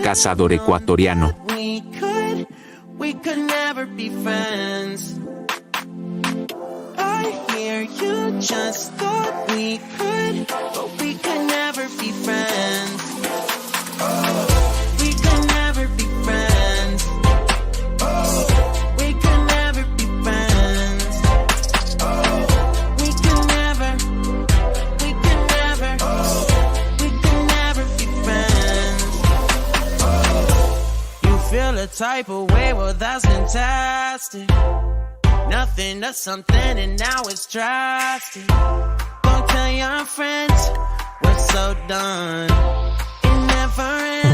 cazador ecuatoriano. We could never be friends. I hear you just thought we could, but we could never be friends. We could never be friends. We could never be friends. We could never be friends. You feel a type of way, well that's fantastic. Nothing to something and now it's drastic. Don't tell your friends we're so done. It never ends.